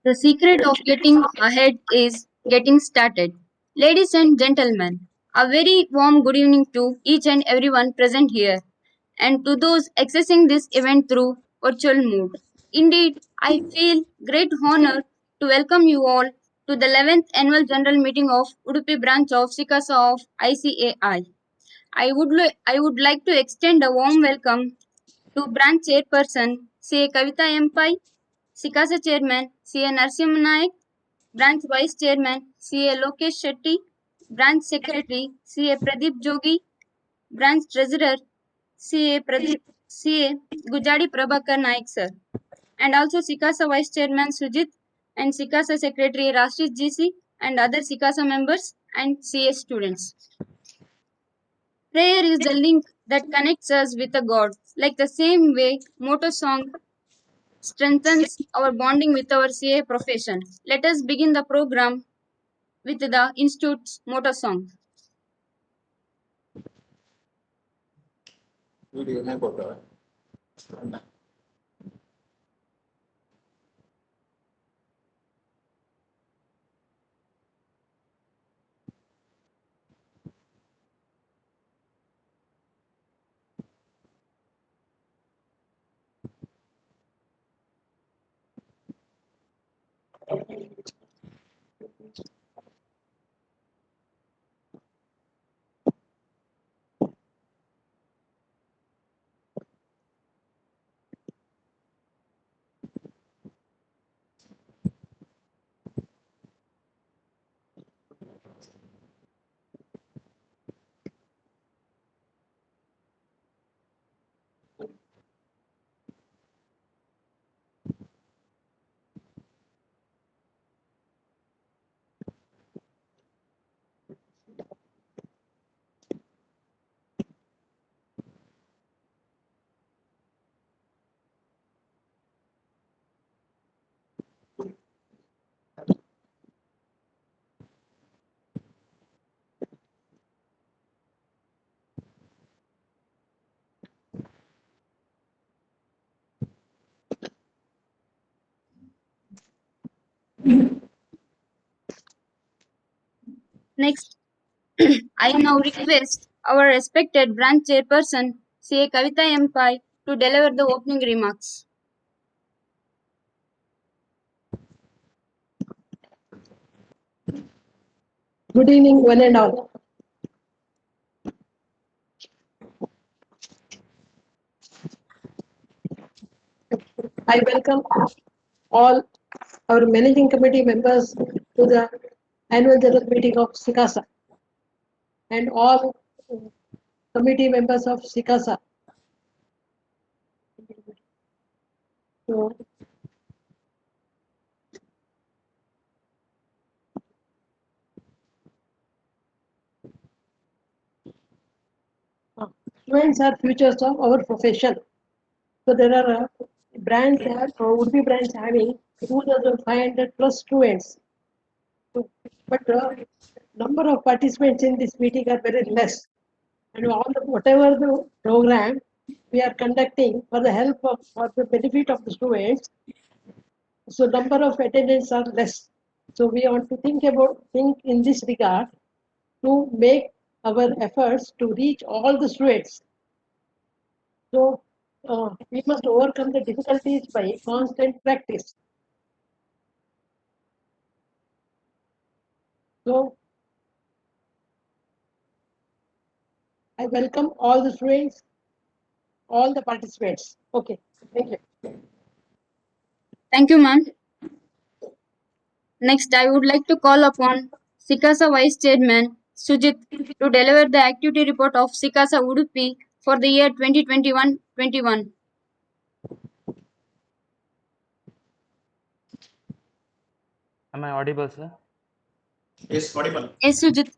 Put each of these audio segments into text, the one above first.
The secret of getting ahead is getting started. Ladies and gentlemen, a very warm good evening to each and everyone present here and to those accessing this event through virtual mode. Indeed, I feel great honor to welcome you all to the 11th annual general meeting of Udupi branch of Sikasa of ICAI. I would like to extend a warm welcome to branch chairperson C. A. Kavita M. Pai, Sikasa chairman C. A. Narasimha Naik, branch vice chairman C. A. Lokesh Shetty, branch secretary C. A. Pradeep Jogi, branch treasurer C. A. Gujadi Prabhakar Naik sir, and also Sikasa vice chairman Sujit and Sikasa secretary Rashid GC and other Sikasa members and CA students. Prayer is the link that connects us with the God, like the same way motto song strengthens our bonding with our CA profession. Let us begin the program with the Institute's motto song. Next, I now request our respected branch chairperson, CA Kavita M. Pai, to deliver the opening remarks. Good evening, one and all. I welcome all our managing committee members to the annual general meeting of SICASA and all committee members of SICASA. So, students are futures of our profession. So there are would be brands having 2,500 plus students. So, but number of participants in this meeting are very less. And whatever the program we are conducting for the benefit of the students, so number of attendants are less. So we want to think in this regard to make our efforts to reach all the students. So we must overcome the difficulties by constant practice. So I welcome all the students, all the participants. Okay, thank you. Thank you, ma'am. Next, I would like to call upon Sikasa Vice Chairman Sujit to deliver the activity report of Sikasa Udupi for the year 2021-21. Am I audible, sir? Yes, audible. Yes, Sujit.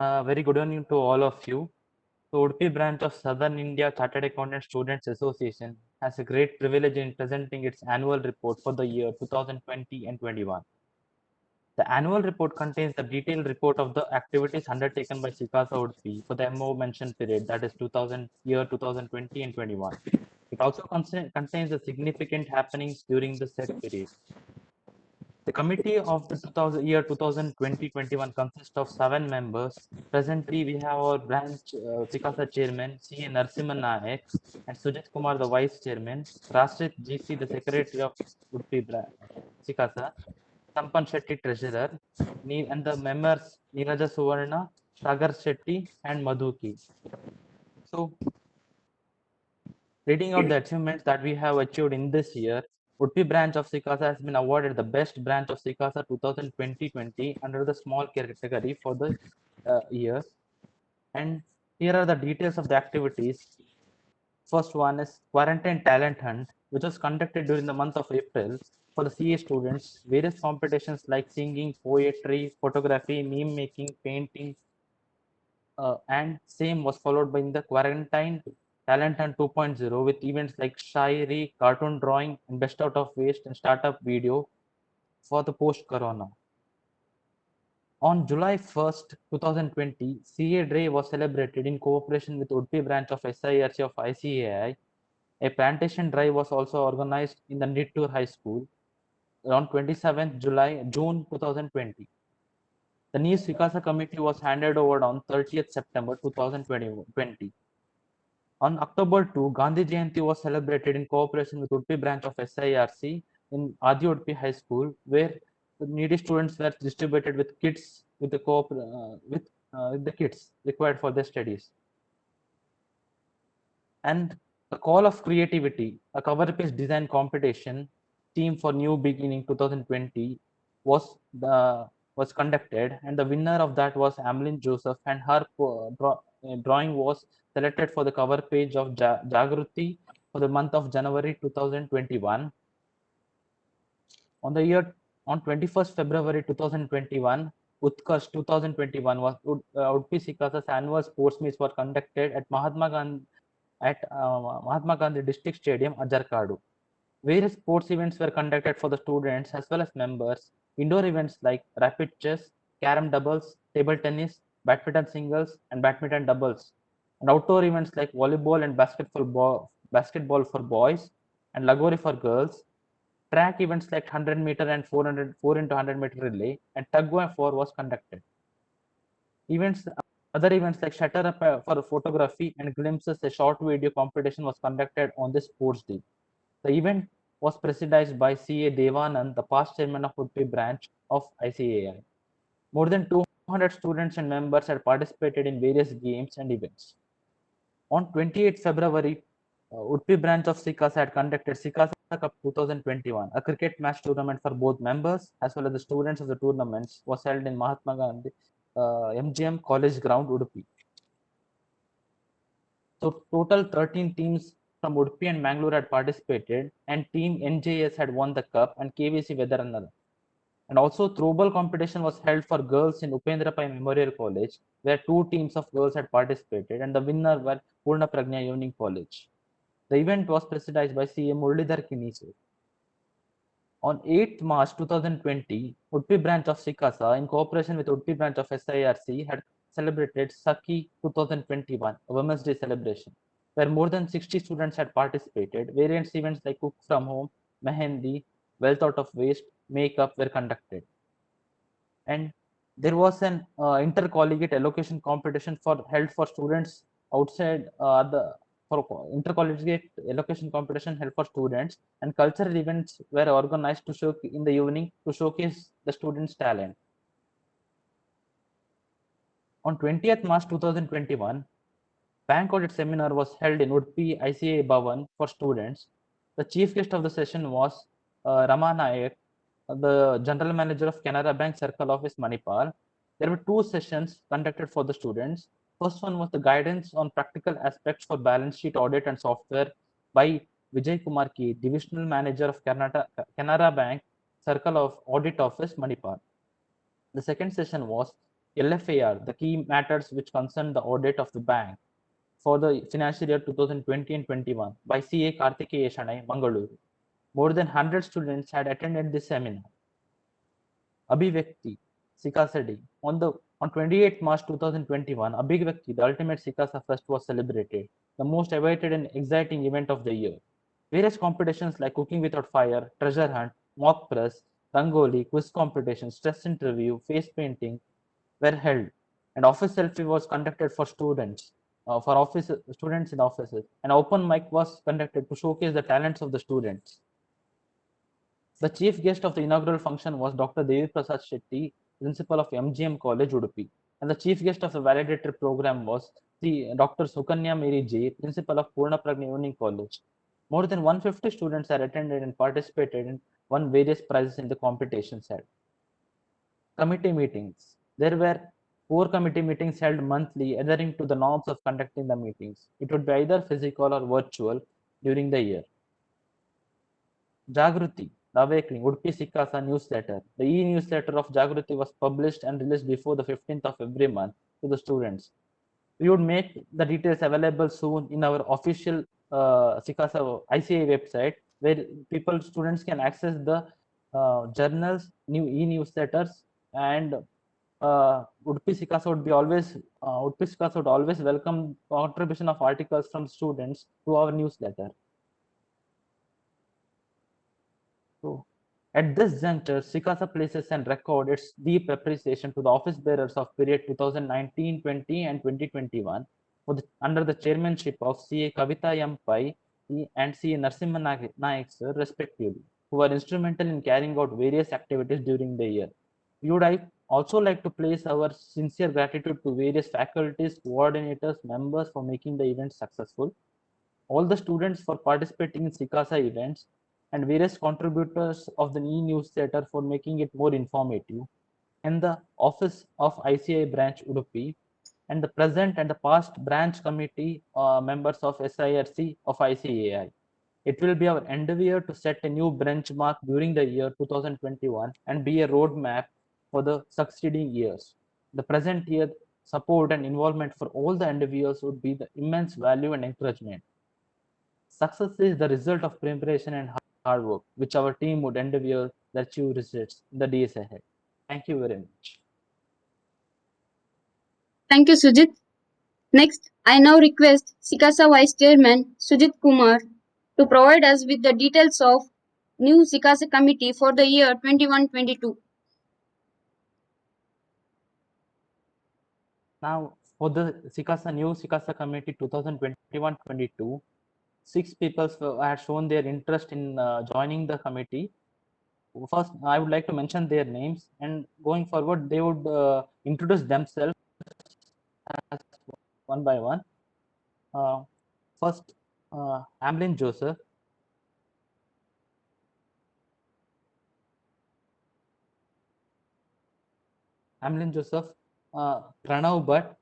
Very good evening to all of you. The Udupi branch of Southern India Chartered Accountant Students Association has a great privilege in presenting its annual report for the year 2020 and 21. The annual report contains the detailed report of the activities undertaken by Sikasa Udupi for the MO mentioned period, that is 2020 and 21. It also contains the significant happenings during the said period. The committee of the 2020-21 consists of 7 members. Presently, we have our branch Sikasa chairman, C. A. Narasimhan Nayak, and Sujit Kumar, the vice chairman, Rashid GC, the secretary of Udupi Sikasa, Sampan Shetty, treasurer, and the members Neeraja Suvarna, Sagar Shetty, and Madhuki. So, reading out the achievements that we have achieved in this year, Udupi branch of Sikasa has been awarded the best branch of Sikasa 2020 under the small category for the year. And here are the details of the activities. First one is quarantine talent hunt, which was conducted during the month of April for the CA students. Various competitions like singing, poetry, photography, meme making, painting, and same was followed by the quarantine talent hunt 2.0 with events like Shairi, cartoon drawing, and best out of waste and startup video for the post corona. On July 1st, 2020, CA Day was celebrated in cooperation with Udupi branch of SIRC of ICAI. A plantation drive was also organized in the Nittur High School on 27th June 2020. The new Vikasa committee was handed over on 30th September 2020. On October 2, Gandhi Jayanti was celebrated in cooperation with Udupi branch of SIRC in Adi Udupi High School, where the needy students were distributed with kits with the kits required for their studies. And the call of creativity, a cover page design competition, theme for New Beginning 2020 was conducted, and the winner of that was Amlin Joseph, and her drawing was selected for the cover page of Jagruti for the month of January 2021. On 21st February 2021, Utkarsh 2021 was Udupi Sikasa's annual sports meets were conducted at Mahatma Gandhi District Stadium, Ajarkadu. Various sports events were conducted for the students as well as members. Indoor events like rapid chess, carom doubles, table tennis, badminton singles, and badminton doubles. And outdoor events like volleyball and basketball for boys and lagori for girls. Track events like 100-meter and 4 into 100-meter relay and tug of war was conducted. Other events like Shutter Up for photography and Glimpses, a short video competition was conducted on this sports day. The event was presided by C.A. Devanand, the past chairman of Udupi branch of ICAI. More than 200 students and members had participated in various games and events. On 28 February, Udupi branch of Sikasa had conducted Sikasa Cup 2021, a cricket match tournament for both members as well as the students of the tournaments was held in Mahatma Gandhi MGM College Ground, Udupi. So total 13 teams from Udupi and Mangalore had participated, and team NJS had won the cup and KVC Vedaranala. And also throwball competition was held for girls in Upendra Pai Memorial College, where 2 teams of girls had participated, and the winner were Purna Pragna Evening College. The event was presided by CM Muralidhar Kinise. On 8th March 2020, Udupi branch of Sikasa, in cooperation with Udupi branch of SIRC, had celebrated Saki 2021, a Women's Day celebration, where more than 60 students had participated. Various events like Cook from Home, Mehendi, Wealth Out of Waste, Makeup were conducted. And there was an intercollegiate allocation competition held for students outside intercollegiate allocation competition held for students, and cultural events were organized to show in the evening to showcase the students' talent. On 20th March 2021, bank audit seminar was held in Udupi ICA Bhavan for students. The chief guest of the session was Rama Nayak, the general manager of Canara Bank Circle Office, Manipal. There were 2 sessions conducted for the students. First one was the guidance on practical aspects for balance sheet audit and software by Vijay Kumar Ki, divisional manager of Canara Bank Circle of Audit Office, Manipal. The second session was LFAR, the key matters which concern the audit of the bank for the financial year 2020 and 21 by CA Karthikeya Shanai, Mangaluru. More than 100 students had attended this seminar. Abhivyakti, Sikasa Day. On 28 March 2021, Abhivyakti, the ultimate Sikasa fest, was celebrated. the most awaited and exciting event of the year. Various competitions like Cooking Without Fire, Treasure Hunt, Mock Press, Rangoli, quiz competition, stress interview, face painting were held, and office selfie was conducted for students, for office students in offices. An open mic was conducted to showcase the talents of the students. The chief guest of the inaugural function was Dr. Devi Prasad Shetty, principal of MGM College, Udupi, and the chief guest of the valedictory program was Dr. Sukanya Mary J, principal of Purna Pragna Evening College. More than 150 students are attended and participated and won various prizes in the competitions held. Committee meetings. There were 4 committee meetings held monthly, adhering to the norms of conducting the meetings. It would be either physical or virtual during the year. Jagruti, the Awakening, Udupi Sikasa newsletter. The e-newsletter of Jagruti was published and released before the 15th of every month to the students. We would make the details available soon in our official Sikasa ICA website, where students can access the journals, new e-newsletters, and Udupi Sikasa would always welcome contribution of articles from students to our newsletter. So, at this juncture, Sikasa places and record its deep appreciation to the office bearers of period 2019-20 and 2021 under the chairmanship of CA Kavita M. Pai and CA Narasimha Naik sir, respectively, who were instrumental in carrying out various activities during the year. We would also like to place our sincere gratitude to various faculties, coordinators, members for making the event successful, all the students for participating in Sikasa events, and various contributors of the e-newsletter for making it more informative, and the office of ICI branch Udupi, and the present and the past branch committee members of SIRC of ICAI. It will be our endeavor to set a new benchmark during the year 2021 and be a roadmap for the succeeding years. The present year support and involvement for all the endeavors would be the immense value and encouragement. Success is the result of preparation and hard work, which our team would endeavor to achieve results in the days ahead. Thank you very much. Thank you, Sujit. Next, I now request Sikasa Vice Chairman Sujit Kumar to provide us with the details of new Sikasa committee for the year 21-22. Now, for the new Sikasa committee 2021-22, 6 people had shown their interest in joining the committee. First, I would like to mention their names, and going forward, they would introduce themselves as one by one. First, Amlin Joseph. Amlin Joseph, Pranav Bhatt,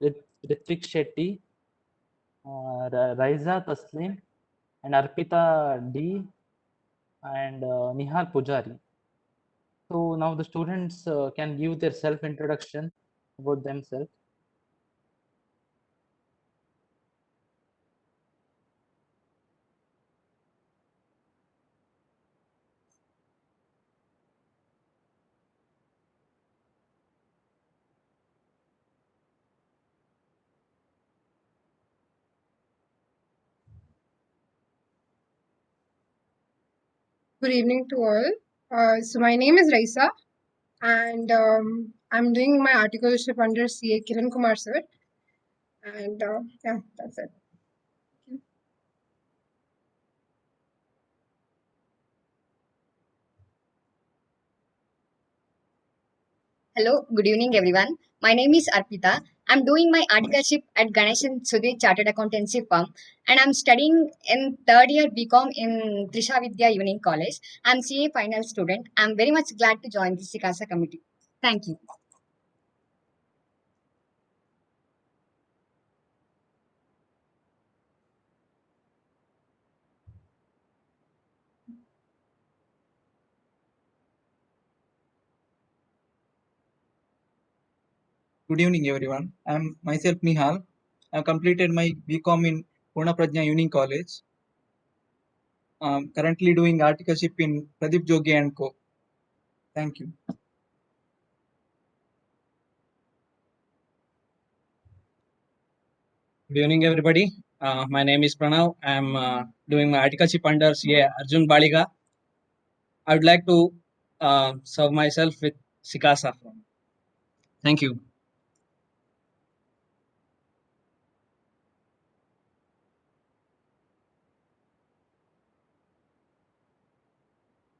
Ritvik Shetty, Raiza Taslim, and Arpita D, and Nihal Pujari. So now the students can give their self-introduction about themselves. Good evening to all. So my name is Raisa, and I'm doing my articleship under CA Kiran Kumar sir. And yeah, that's it. Hello, good evening everyone. My name is Arpita. I'm doing my articleship at Ganeshan Sudhir Chartered Accountancy Firm, and I'm studying in third year BCom in Trisha Vidya Evening College. I'm CA final student. I'm very much glad to join the Sikasa committee. Thank you. Good evening, everyone. I'm myself Nihal. I completed my BCom in Purna Prajna Evening College. Currently doing articleship in Pradeep Jogi and Co. Thank you. Good evening, everybody. My name is Pranav. I'm doing my articleship under CA Arjun Baliga. I would like to serve myself with Sikasa. Thank you.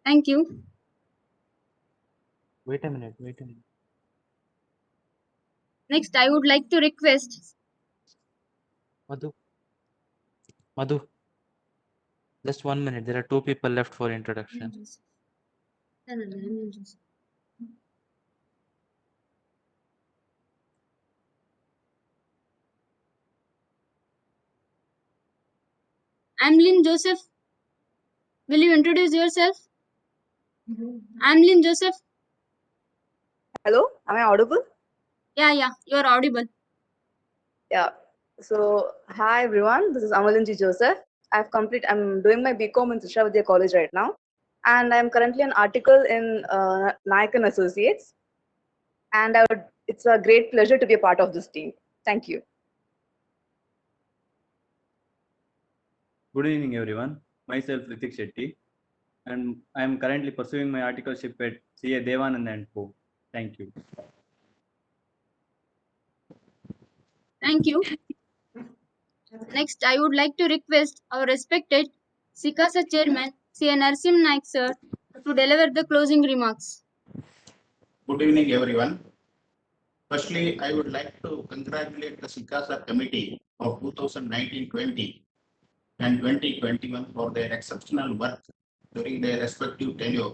Thank you. Wait a minute. Next, I would like to request. Madhu. Just 1 minute. There are 2 people left for introduction. I'm Lynn Joseph. Will you introduce yourself? I'm Lynn Joseph. Hello, am I audible? Yeah, you're audible. Yeah. So, hi everyone. This is Amalinji Joseph. I'm doing my BCom in Srishavidya College right now, and I'm currently an article in Nayak and Associates. And it's a great pleasure to be a part of this team. Thank you. Good evening, everyone. Myself Ritik Shetty, and I am currently pursuing my articleship at CA Devanand and Co. Thank you. Thank you. Next, I would like to request our respected Sikasa Chairman, C.A. Narsim Naik sir, to deliver the closing remarks. Good evening, everyone. Firstly, I would like to congratulate the Sikasa Committee of 2019-20 and 2021 for their exceptional work during their respective tenure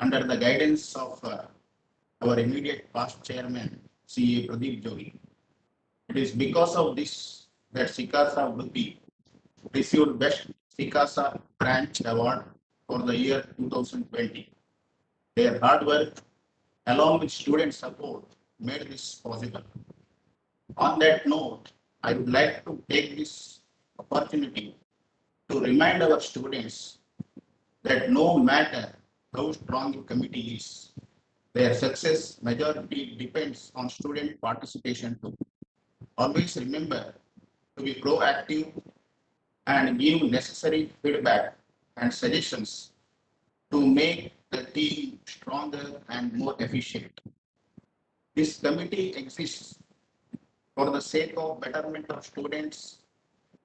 under the guidance of our immediate past chairman, CA Pradeep Jogi. It is because of this that Sikasa Udupi received Best Sikasa Branch Award for the year 2020. Their hard work, along with student support, made this possible. On that note, I would like to take this opportunity to remind our students that no matter how strong a committee is, their success majority depends on student participation too. Always remember to be proactive and give necessary feedback and suggestions to make the team stronger and more efficient. This committee exists for the sake of betterment of students,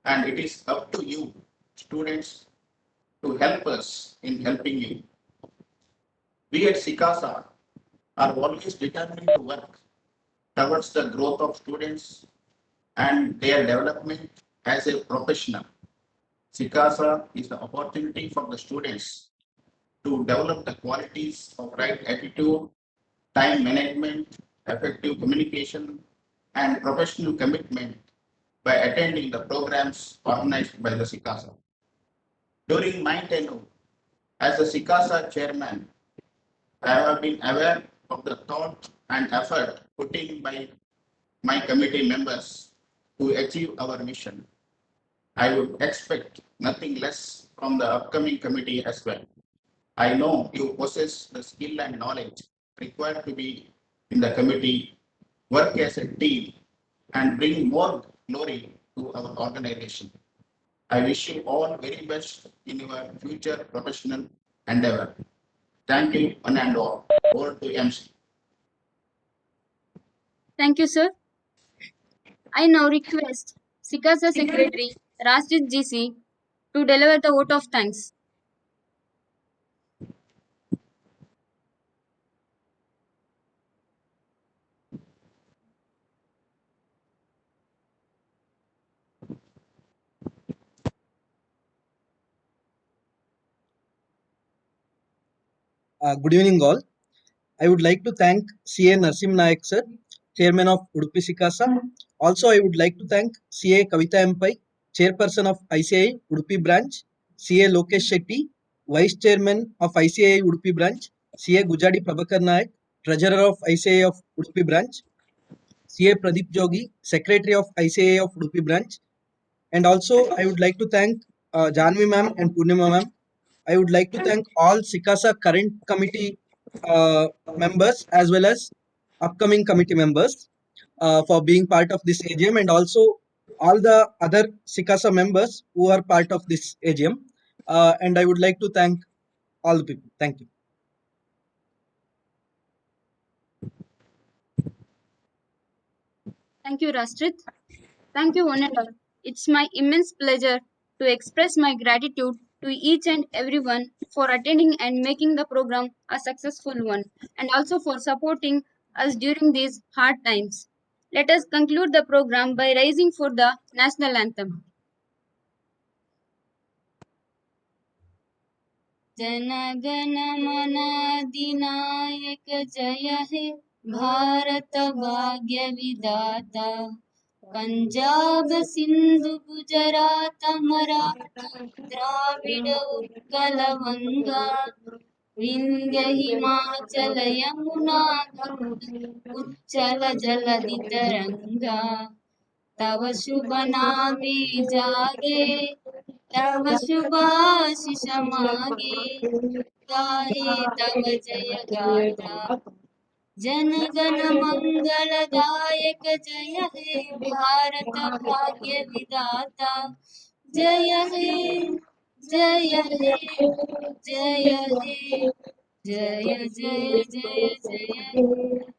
and it is up to you, students, to help us in helping you. We at Sikasa are always determined to work towards the growth of students and their development as a professional. Sikasa is the opportunity for the students to develop the qualities of right attitude, time management, effective communication, and professional commitment by attending the programs organized by the Sikasa. During my tenure as the Sikasa chairman, I have been aware of the thought and effort put in by my committee members to achieve our mission. I would expect nothing less from the upcoming committee as well. I know you possess the skill and knowledge required to be in the committee, work as a team, and bring more glory to our organization. I wish you all very best in your future professional endeavor. Thank you, one and all. Over to MC. Thank you, sir. I now request Sikasa Secretary Rashid GC to deliver the vote of thanks. Good evening, all. I would like to thank CA Narsim Naik sir, Chairman of Udupi Sikasa. Also, I would like to thank CA Kavita Mpai, Chairperson of ICAI Udupi Branch, CA Lokesh Shetty, Vice Chairman of ICAI Udupi Branch, CA Gujadi Prabhakar Naik, Treasurer of ICAI of Udupi Branch, CA Pradeep Jogi, Secretary of ICAI of Udupi Branch. And also, I would like to thank Janvi ma'am and Purnima ma'am. I would like to thank all Sikasa current committee members as well as upcoming committee members for being part of this AGM, and also all the other SICASA members who are part of this AGM. And I would like to thank all the people. Thank you. Thank you, Rastrit. Thank you, one and all. It's my immense pleasure to express my gratitude to each and everyone for attending and making the program a successful one, and also for supporting us during these hard times. Let us conclude the program by rising for the national anthem. जनगण मन अधिनायक जय हे भारत भाग्य विधाता पंजाब सिंधु गुजरात मराठा द्राविड उत्कल गंगा विंध्य हिमाचल यमुना उच्चल जलधि तरंगा तव शुभ नामे जागे तव शुभाशिष मागे गाहे तव जय गाथा जनगण मंगलदायक जय हे भारत भाग्य विधाता जय हे जय हे जय हे जय जय जय जय